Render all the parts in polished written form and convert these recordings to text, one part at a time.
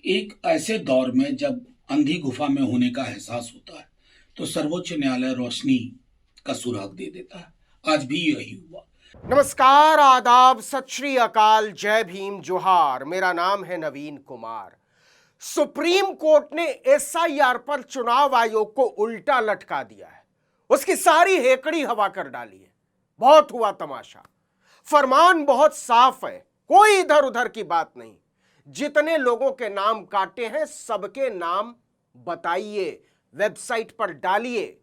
एक ऐसे दौर में जब अंधी गुफा में होने का एहसास होता है तो सर्वोच्च न्यायालय रोशनी का सुराग दे देता है। आज भी यही हुआ। नमस्कार, आदाब, सत श्री अकाल, जय भीम, जोहार। मेरा नाम है नवीन कुमार। सुप्रीम कोर्ट ने एसआईआर पर चुनाव आयोग को उल्टा लटका दिया है। उसकी सारी हेकड़ी हवा कर डाली है। बहुत हुआ तमाशा। फरमान बहुत साफ है, कोई इधर उधर की बात नहीं। जितने लोगों के नाम काटे हैं सबके नाम बताइए, वेबसाइट पर डालिए।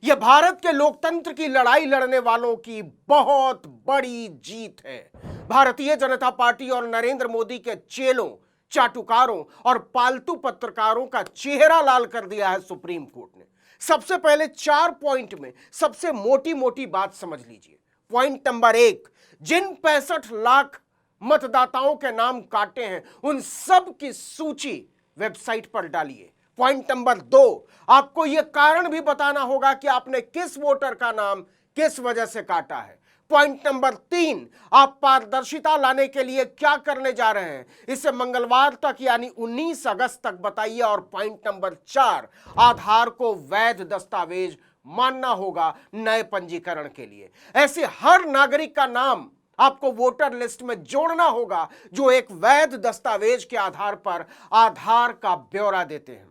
यह भारत के लोकतंत्र की लड़ाई लड़ने वालों की बहुत बड़ी जीत है। भारतीय जनता पार्टी और नरेंद्र मोदी के चेलों, चाटुकारों और पालतू पत्रकारों का चेहरा लाल कर दिया है सुप्रीम कोर्ट ने। सबसे पहले 4 पॉइंट में सबसे मोटी मोटी बात समझ लीजिए। पॉइंट नंबर 1, जिन 65 लाख मतदाताओं के नाम काटे हैं उन सब की सूची वेबसाइट पर डालिए। पॉइंट नंबर 2, आपको यह कारण भी बताना होगा कि आपने किस वोटर का नाम किस वजह से काटा है। पॉइंट नंबर 3, आप पारदर्शिता लाने के लिए क्या करने जा रहे हैं, इसे मंगलवार तक यानी 19 अगस्त तक बताइए। और पॉइंट नंबर 4, आधार को वैध दस्तावेज मानना होगा नए पंजीकरण के लिए। ऐसे हर नागरिक का नाम आपको वोटर लिस्ट में जोड़ना होगा जो एक वैध दस्तावेज के आधार पर आधार का ब्यौरा देते हैं।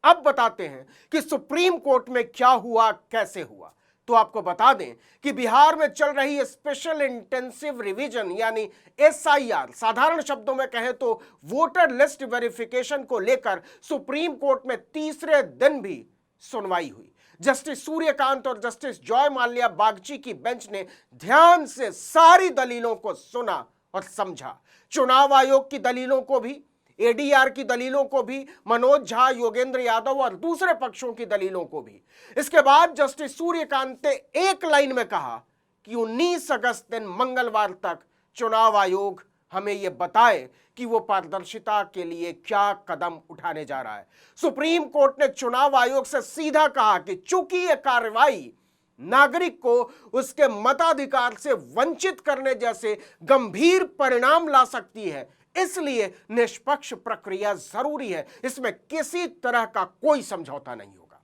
अब बताते हैं कि सुप्रीम कोर्ट में क्या हुआ, कैसे हुआ। तो आपको बता दें कि बिहार में चल रही स्पेशल इंटेंसिव रिवीजन यानी एसआईआर, साधारण शब्दों में कहें तो वोटर लिस्ट वेरिफिकेशन को लेकर सुप्रीम कोर्ट में तीसरे दिन भी सुनवाई हुई। जस्टिस सूर्यकांत और जस्टिस जॉय माल्या बागची की बेंच ने ध्यान से सारी दलीलों को सुना और समझा। चुनाव आयोग की दलीलों को भी, एडीआर की दलीलों को भी, मनोज झा, योगेंद्र यादव और दूसरे पक्षों की दलीलों को भी। इसके बाद जस्टिस सूर्यकांत ने एक लाइन में कहा कि 19 अगस्त दिन मंगलवार तक चुनाव आयोग हमें यह बताए कि वो पारदर्शिता के लिए क्या कदम उठाने जा रहा है। सुप्रीम कोर्ट ने चुनाव आयोग से सीधा कहा कि चूंकि यह कार्रवाई नागरिक को उसके मताधिकार से वंचित करने जैसे गंभीर परिणाम ला सकती है, इसलिए निष्पक्ष प्रक्रिया जरूरी है। इसमें किसी तरह का कोई समझौता नहीं होगा।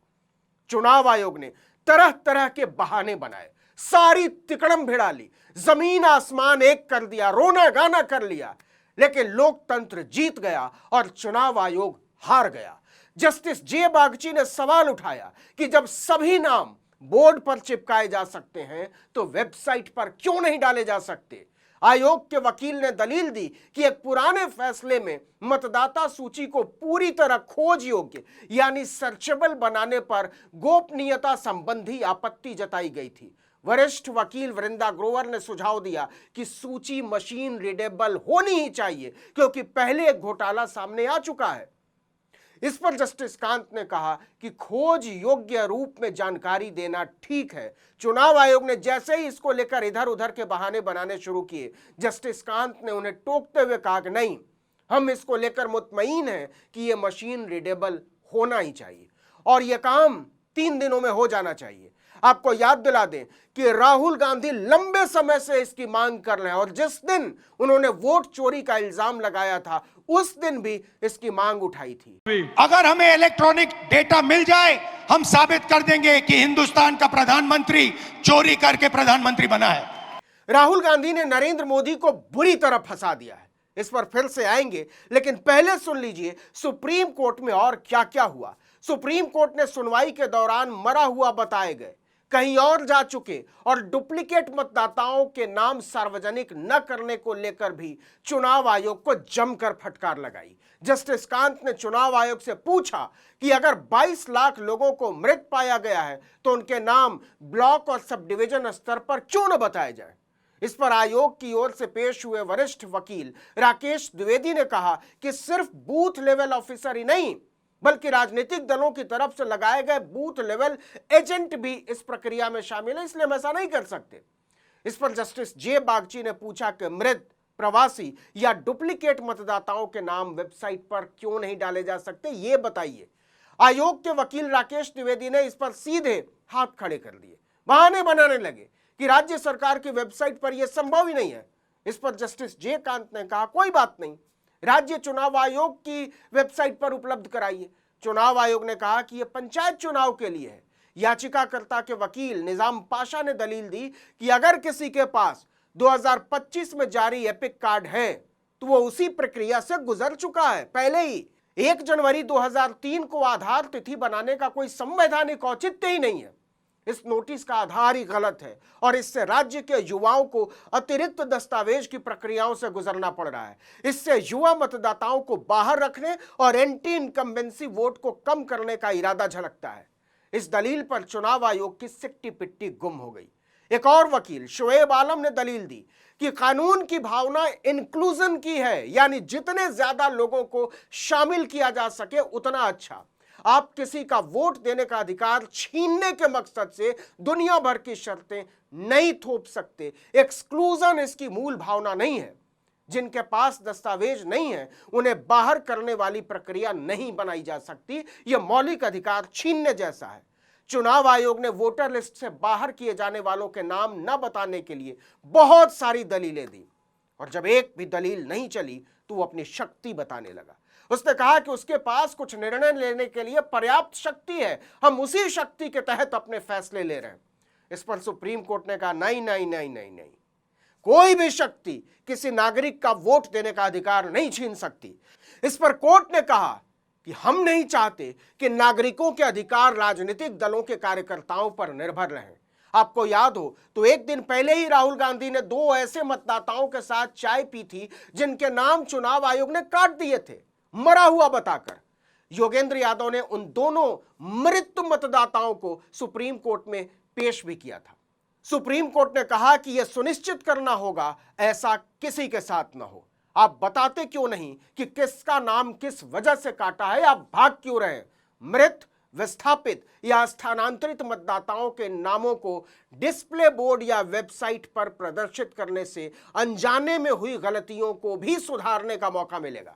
चुनाव आयोग ने तरह तरह के बहाने बनाए, सारी तिकड़म भिड़ा ली, जमीन आसमान एक कर दिया, रोना गाना कर लिया, लेकिन लोकतंत्र जीत गया और चुनाव आयोग हार गया। जस्टिस जे बागची ने सवाल उठाया कि जब सभी नाम बोर्ड पर चिपकाए जा सकते हैं तो वेबसाइट पर क्यों नहीं डाले जा सकते। आयोग के वकील ने दलील दी कि एक पुराने फैसले में मतदाता सूची को पूरी तरह खोज योग्य यानी सर्चेबल बनाने पर गोपनीयता संबंधी आपत्ति जताई गई थी। वरिष्ठ वकील वृंदा ग्रोवर ने सुझाव दिया कि सूची मशीन रीडेबल होनी ही चाहिए क्योंकि पहले एक घोटाला सामने आ चुका है। इस पर जस्टिस कांत ने कहा कि खोज योग्य रूप में जानकारी देना ठीक है। चुनाव आयोग ने जैसे ही इसको लेकर इधर उधर के बहाने बनाने शुरू किए, जस्टिस कांत ने उन्हें टोकते हुए कहा कि नहीं, हम इसको लेकर मुतमईन हैं कि यह मशीन रीडेबल होना ही चाहिए और यह काम 3 दिनों में हो जाना चाहिए। आपको याद दिला दें कि राहुल गांधी लंबे समय से इसकी मांग कर रहे हैं और जिस दिन उन्होंने वोट चोरी का इल्जाम लगाया था उस दिन भी इसकी मांग उठाई थी। अगर हमें इलेक्ट्रॉनिक डेटा मिल जाए, हम साबित कर देंगे कि हिंदुस्तान का प्रधानमंत्री चोरी करके प्रधानमंत्री बना है। राहुल गांधी ने नरेंद्र मोदी को बुरी तरह फंसा दिया है। इस पर फिर से आएंगे, लेकिन पहले सुन लीजिए सुप्रीम कोर्ट में और क्या क्या हुआ। सुप्रीम कोर्ट ने सुनवाई के दौरान मरा हुआ बताए गए, कहीं और जा चुके और डुप्लीकेट मतदाताओं के नाम सार्वजनिक न करने को लेकर भी चुनाव आयोग को जमकर फटकार लगाई। जस्टिस कांत ने चुनाव आयोग से पूछा कि अगर 22 लाख लोगों को मृत पाया गया है तो उनके नाम ब्लॉक और सब डिवीजन स्तर पर क्यों न बताए जाए। इस पर आयोग की ओर से पेश हुए वरिष्ठ वकील राकेश द्विवेदी ने कहा कि सिर्फ बूथ लेवल ऑफिसर ही नहीं बल्कि राजनीतिक दलों की तरफ से लगाए गए बूथ लेवल एजेंट भी इस प्रक्रिया में शामिल है, इसलिए हम ऐसा नहीं कर सकते। इस पर जस्टिस जे बागची ने पूछा कि मृत, प्रवासी या डुप्लीकेट मतदाताओं के नाम वेबसाइट पर क्यों नहीं डाले जा सकते, ये बताइए। आयोग के वकील राकेश द्विवेदी ने इस पर सीधे हाथ खड़े कर दिए, बहाने बनाने लगे कि राज्य सरकार की वेबसाइट पर यह संभव ही नहीं है। इस पर जस्टिस जे कांत ने कहा कोई बात नहीं, राज्य चुनाव आयोग की वेबसाइट पर उपलब्ध कराइए। चुनाव आयोग ने कहा कि यह पंचायत चुनाव के लिए है। याचिकाकर्ता के वकील निजाम पाशा ने दलील दी कि अगर किसी के पास 2025 में जारी एपिक कार्ड है तो वो उसी प्रक्रिया से गुजर चुका है पहले ही। 1 जनवरी 2003 को आधार तिथि बनाने का कोई संवैधानिक औचित्य ही नहीं है। इस नोटिस का आधार ही गलत है और इससे राज्य के युवाओं को अतिरिक्त दस्तावेज की प्रक्रियाओं से गुजरना पड़ रहा है। इससे युवा मतदाताओं को बाहर रखने और एंटी इनकम्बेंसी वोट को कम करने का इरादा झलकता है। इस दलील पर चुनाव आयोग की सिट्टी पिट्टी गुम हो गई। एक और वकील शोएब आलम ने दलील दी कि कानून की भावना इंक्लूजन की है, यानी जितने ज्यादा लोगों को शामिल किया जा सके उतना अच्छा। आप किसी का वोट देने का अधिकार छीनने के मकसद से दुनिया भर की शर्तें नहीं थोप सकते। एक्सक्लूजन इसकी मूल भावना नहीं है। जिनके पास दस्तावेज नहीं है उन्हें बाहर करने वाली प्रक्रिया नहीं बनाई जा सकती। यह मौलिक अधिकार छीनने जैसा है। चुनाव आयोग ने वोटर लिस्ट से बाहर किए जाने वालों के नाम न बताने के लिए बहुत सारी दलीलें दी और जब एक भी दलील नहीं चली तो वो अपनी शक्ति बताने लगा। उसने कहा कि उसके पास कुछ निर्णय लेने के लिए पर्याप्त शक्ति है, हम उसी शक्ति के तहत अपने फैसले ले रहे हैं। इस पर सुप्रीम कोर्ट ने कहा नहीं नहीं नहीं नहीं नहीं, कोई भी शक्ति किसी नागरिक का वोट देने का अधिकार नहीं छीन सकती। इस पर कोर्ट ने कहा कि हम नहीं चाहते कि नागरिकों के अधिकार राजनीतिक दलों के कार्यकर्ताओं पर निर्भर रहें। आपको याद हो तो एक दिन पहले ही राहुल गांधी ने 2 ऐसे मतदाताओं के साथ चाय पी थी जिनके नाम चुनाव आयोग ने काट दिए थे, मरा हुआ बताकर। योगेंद्र यादव ने उन दोनों मृत मतदाताओं को सुप्रीम कोर्ट में पेश भी किया था। सुप्रीम कोर्ट ने कहा कि यह सुनिश्चित करना होगा ऐसा किसी के साथ न हो। आप बताते क्यों नहीं कि किसका नाम किस वजह से काटा है? आप भाग क्यों रहे? मृत, विस्थापित या स्थानांतरित मतदाताओं के नामों को डिस्प्ले बोर्ड या वेबसाइट पर प्रदर्शित करने से अनजाने में हुई गलतियों को भी सुधारने का मौका मिलेगा।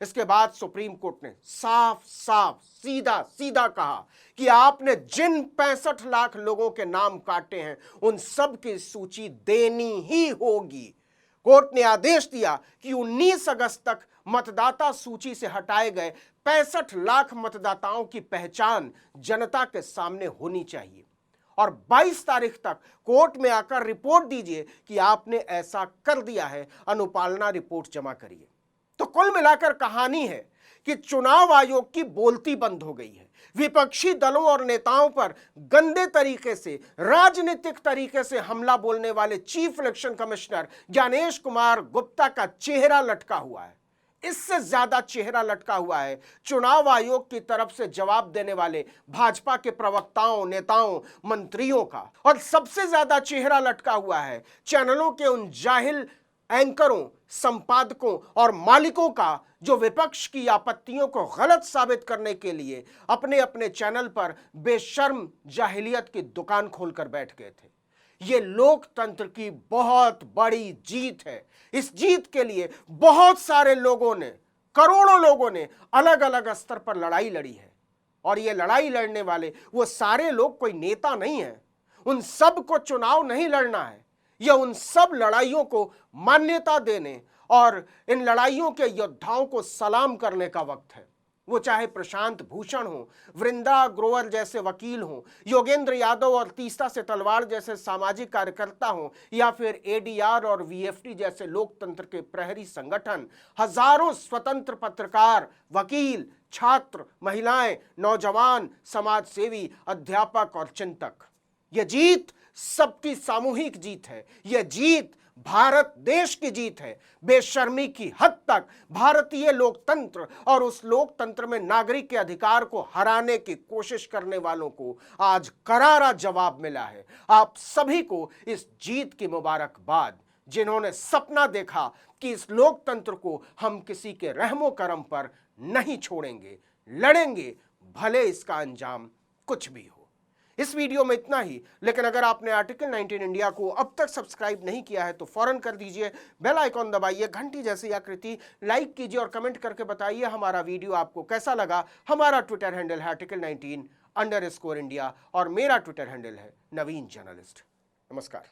इसके बाद सुप्रीम कोर्ट ने साफ साफ सीधा सीधा कहा कि आपने जिन 65 लाख लोगों के नाम काटे हैं उन सब की सूची देनी ही होगी। कोर्ट ने आदेश दिया कि 19 अगस्त तक मतदाता सूची से हटाए गए 65 लाख मतदाताओं की पहचान जनता के सामने होनी चाहिए और 22 तारीख तक कोर्ट में आकर रिपोर्ट दीजिए कि आपने ऐसा कर दिया है। अनुपालना रिपोर्ट जमा करिए। तो कुल मिलाकर कहानी है कि चुनाव आयोग की बोलती बंद हो गई है। विपक्षी दलों और नेताओं पर गंदे तरीके से, राजनीतिक तरीके से हमला बोलने वाले chief election commissioner Gyanesh Kumar Gupta का चेहरा लटका हुआ है। इससे ज्यादा चेहरा लटका हुआ है चुनाव आयोग की तरफ से जवाब देने वाले भाजपा के प्रवक्ताओं, नेताओं, मंत्रियों का। और सबसे ज्यादा चेहरा लटका हुआ है चैनलों के उन जाहिल एंकरों, संपादकों और मालिकों का जो विपक्ष की आपत्तियों को गलत साबित करने के लिए अपने अपने चैनल पर बेशर्म जाहिलियत की दुकान खोलकर बैठ गए थे। ये लोकतंत्र की बहुत बड़ी जीत है। इस जीत के लिए बहुत सारे लोगों ने, करोड़ों लोगों ने अलग अलग स्तर पर लड़ाई लड़ी है और ये लड़ाई लड़ने वाले वो सारे लोग कोई नेता नहीं है। उन सब को चुनाव नहीं लड़ना है। यह उन सब लड़ाइयों को मान्यता देने और इन लड़ाइयों के योद्धाओं को सलाम करने का वक्त है। वो चाहे प्रशांत भूषण हो, वृंदा ग्रोवर जैसे वकील हों, योगेंद्र यादव और तीस्ता से तलवार जैसे सामाजिक कार्यकर्ता हों या फिर एडीआर और वीएफटी जैसे लोकतंत्र के प्रहरी संगठन, हजारों स्वतंत्र पत्रकार, वकील, छात्र, महिलाएं, नौजवान, समाजसेवी, अध्यापक और चिंतक। यह जीत सबकी सामूहिक जीत है। यह जीत भारत देश की जीत है। बेशर्मी की हद तक भारतीय लोकतंत्र और उस लोकतंत्र में नागरिक के अधिकार को हराने की कोशिश करने वालों को आज करारा जवाब मिला है। आप सभी को इस जीत की मुबारकबाद, जिन्होंने सपना देखा कि इस लोकतंत्र को हम किसी के रहमो करम पर नहीं छोड़ेंगे, लड़ेंगे, भले इसका अंजाम कुछ भी हो। इस वीडियो में इतना ही, लेकिन अगर आपने आर्टिकल 19 इंडिया को अब तक सब्सक्राइब नहीं किया है तो फौरन कर दीजिए। बेल आइकॉन दबाइए, घंटी जैसी आकृति लाइक कीजिए और कमेंट करके बताइए हमारा वीडियो आपको कैसा लगा। हमारा ट्विटर हैंडल है article19_India और मेरा ट्विटर हैंडल है नवीन जर्नलिस्ट। नमस्कार।